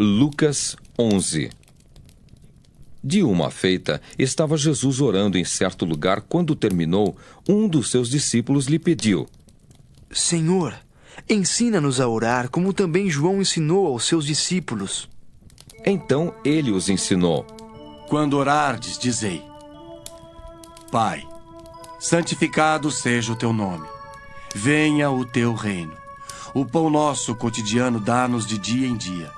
Lucas 11. De uma feita, estava Jesus orando em certo lugar. Quando terminou, um dos seus discípulos lhe pediu: Senhor, ensina-nos a orar, como também João ensinou aos seus discípulos. Então ele os ensinou: Quando orardes, dizei: Pai, santificado seja o teu nome. Venha o teu reino. O pão nosso cotidiano dá-nos de dia em dia.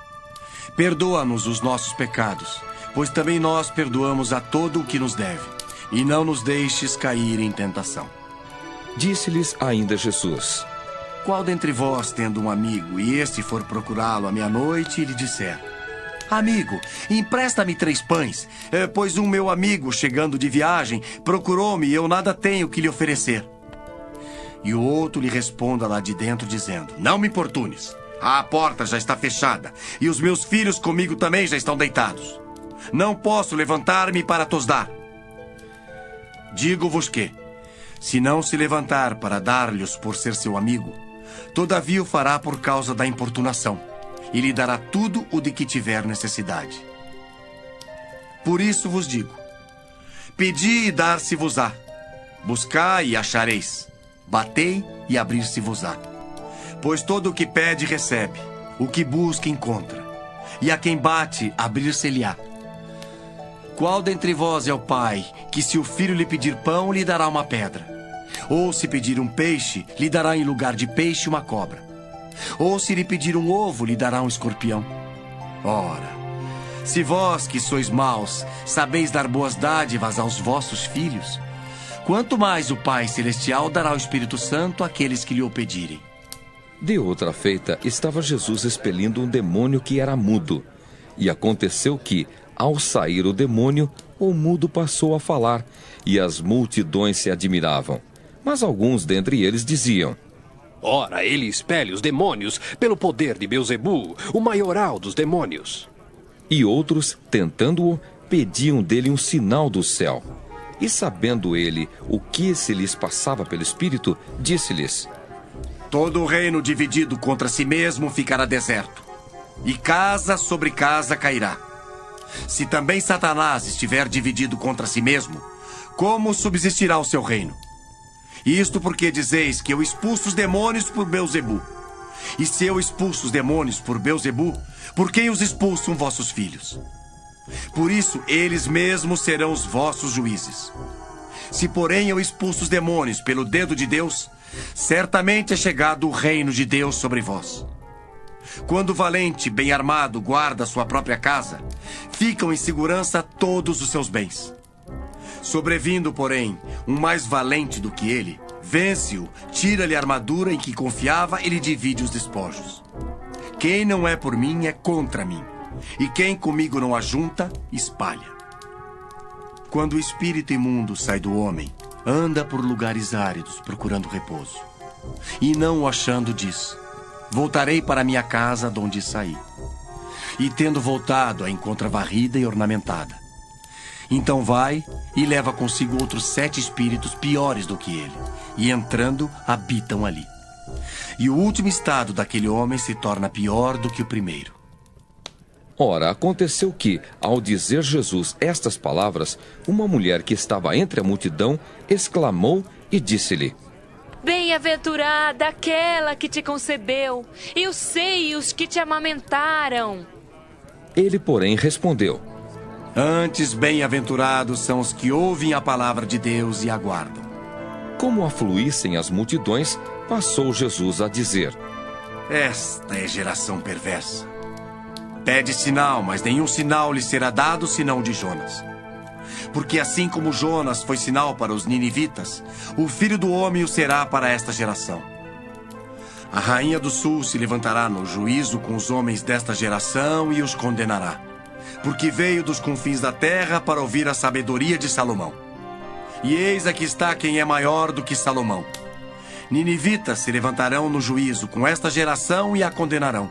Perdoa-nos os nossos pecados, pois também nós perdoamos a todo o que nos deve. E não nos deixes cair em tentação. Disse-lhes ainda Jesus: Qual dentre vós, tendo um amigo, e este for procurá-lo à meia-noite, e lhe disser: Amigo, empresta-me 3 pães, pois um meu amigo, chegando de viagem, procurou-me e eu nada tenho que lhe oferecer. E o outro lhe responda lá de dentro, dizendo: Não me importunes, a porta já está fechada, e os meus filhos comigo também já estão deitados. Não posso levantar-me para tos dar. Digo-vos que, se não se levantar para dar-lhes por ser seu amigo, todavia o fará por causa da importunação, e lhe dará tudo o de que tiver necessidade. Por isso vos digo: pedi e dar-se-vos-á, buscai e achareis, batei e abrir-se-vos-á. Pois todo o que pede recebe, o que busca encontra, e a quem bate abrir-se-lhe-á. Qual dentre vós é o pai que, se o filho lhe pedir pão, lhe dará uma pedra? Ou se pedir um peixe, lhe dará em lugar de peixe uma cobra? Ou se lhe pedir um ovo, lhe dará um escorpião? Ora, se vós, que sois maus, sabeis dar boas dádivas aos vossos filhos, quanto mais o Pai Celestial dará o Espírito Santo àqueles que lhe o pedirem. De outra feita, estava Jesus expelindo um demônio que era mudo. E aconteceu que, ao sair o demônio, o mudo passou a falar, e as multidões se admiravam. Mas alguns dentre eles diziam: Ora, ele expele os demônios pelo poder de Beelzebu, o maioral dos demônios. E outros, tentando-o, pediam dele um sinal do céu. E sabendo ele o que se lhes passava pelo Espírito, disse-lhes: Todo o reino dividido contra si mesmo ficará deserto, e casa sobre casa cairá. Se também Satanás estiver dividido contra si mesmo, como subsistirá o seu reino? Isto porque dizeis que eu expulso os demônios por Beelzebu. E se eu expulso os demônios por Beelzebu, por quem os expulsam vossos filhos? Por isso, eles mesmos serão os vossos juízes. Se, porém, eu expulso os demônios pelo dedo de Deus, certamente é chegado o reino de Deus sobre vós. Quando o valente, bem armado, guarda sua própria casa, ficam em segurança todos os seus bens. Sobrevindo, porém, um mais valente do que ele, vence-o, tira-lhe a armadura em que confiava e lhe divide os despojos. Quem não é por mim é contra mim, e quem comigo não ajunta, espalha. Quando o espírito imundo sai do homem, anda por lugares áridos procurando repouso. E não o achando, diz: Voltarei para minha casa de onde saí. E tendo voltado, a encontra varrida e ornamentada. Então vai e leva consigo outros 7 espíritos piores do que ele, e entrando, habitam ali. E o último estado daquele homem se torna pior do que o primeiro. Ora, aconteceu que, ao dizer Jesus estas palavras, uma mulher que estava entre a multidão exclamou e disse-lhe: Bem-aventurada aquela que te concebeu, e os seios que te amamentaram. Ele, porém, respondeu: Antes, bem-aventurados são os que ouvem a palavra de Deus e aguardam. Como afluíssem as multidões, passou Jesus a dizer: Esta é geração perversa. Pede sinal, mas nenhum sinal lhe será dado senão o de Jonas. Porque assim como Jonas foi sinal para os ninivitas, o Filho do Homem o será para esta geração. A rainha do sul se levantará no juízo com os homens desta geração e os condenará, porque veio dos confins da terra para ouvir a sabedoria de Salomão. E eis aqui está quem é maior do que Salomão. Ninivitas se levantarão no juízo com esta geração e a condenarão,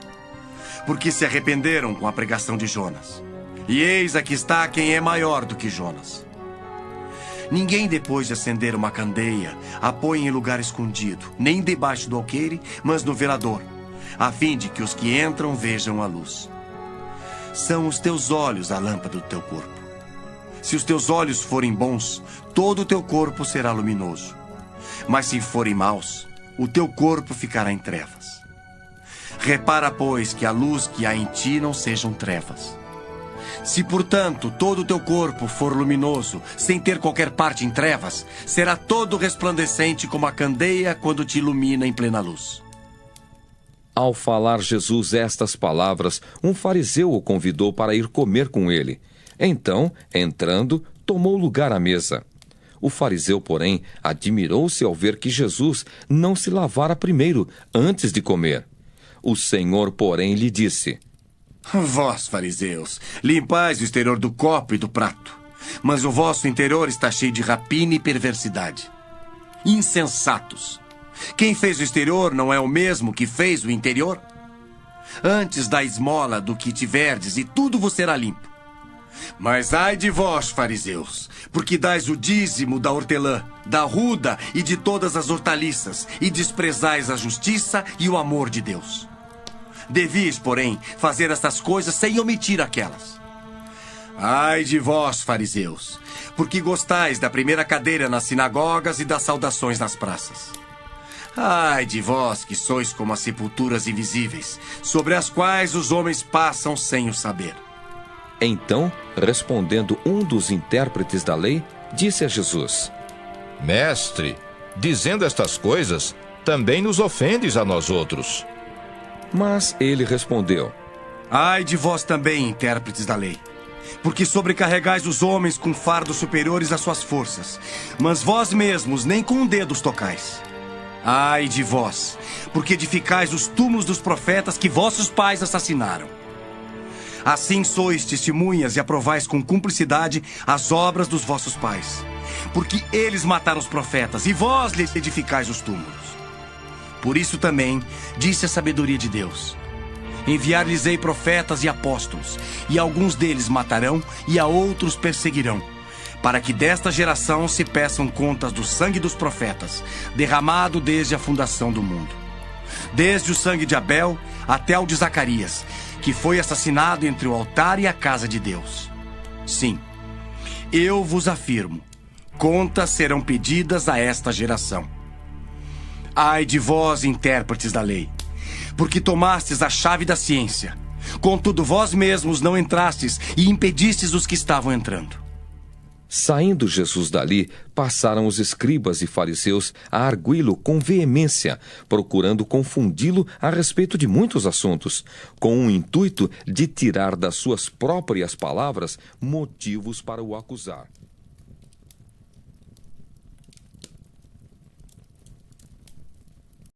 porque se arrependeram com a pregação de Jonas. E eis aqui está quem é maior do que Jonas. Ninguém, depois de acender uma candeia, a põe em lugar escondido, nem debaixo do alqueire, mas no velador, a fim de que os que entram vejam a luz. São os teus olhos a lâmpada do teu corpo. Se os teus olhos forem bons, todo o teu corpo será luminoso. Mas se forem maus, o teu corpo ficará em trevas. Repara, pois, que a luz que há em ti não sejam trevas. Se, portanto, todo o teu corpo for luminoso, sem ter qualquer parte em trevas, será todo resplandecente como a candeia quando te ilumina em plena luz. Ao falar Jesus estas palavras, um fariseu o convidou para ir comer com ele. Então, entrando, tomou lugar à mesa. O fariseu, porém, admirou-se ao ver que Jesus não se lavara primeiro, antes de comer. O Senhor, porém, lhe disse: Vós, fariseus, limpais o exterior do copo e do prato, mas o vosso interior está cheio de rapina e perversidade. Insensatos! Quem fez o exterior não é o mesmo que fez o interior? Antes da esmola do que tiverdes, e tudo vos será limpo. Mas ai de vós, fariseus, porque dais o dízimo da hortelã, da ruda e de todas as hortaliças, e desprezais a justiça e o amor de Deus. Devias, porém, fazer estas coisas sem omitir aquelas. Ai de vós, fariseus, porque gostais da primeira cadeira nas sinagogas e das saudações nas praças. Ai de vós que sois como as sepulturas invisíveis, sobre as quais os homens passam sem o saber. Então, respondendo um dos intérpretes da lei, disse a Jesus: Mestre, dizendo estas coisas, também nos ofendes a nós outros. Mas ele respondeu: Ai de vós também, intérpretes da lei, porque sobrecarregais os homens com fardos superiores às suas forças, mas vós mesmos nem com um dedo os tocais. Ai de vós, porque edificais os túmulos dos profetas que vossos pais assassinaram. Assim sois testemunhas e aprovais com cumplicidade as obras dos vossos pais, porque eles mataram os profetas e vós lhes edificais os túmulos. Por isso também disse a sabedoria de Deus: Enviar-lhes-ei profetas e apóstolos, e alguns deles matarão e a outros perseguirão, para que desta geração se peçam contas do sangue dos profetas, derramado desde a fundação do mundo, desde o sangue de Abel até o de Zacarias, que foi assassinado entre o altar e a casa de Deus. Sim, eu vos afirmo, contas serão pedidas a esta geração. Ai de vós, intérpretes da lei, porque tomastes a chave da ciência, contudo vós mesmos não entrastes e impedistes os que estavam entrando. Saindo Jesus dali, passaram os escribas e fariseus a arguí-lo com veemência, procurando confundi-lo a respeito de muitos assuntos, com o intuito de tirar das suas próprias palavras motivos para o acusar.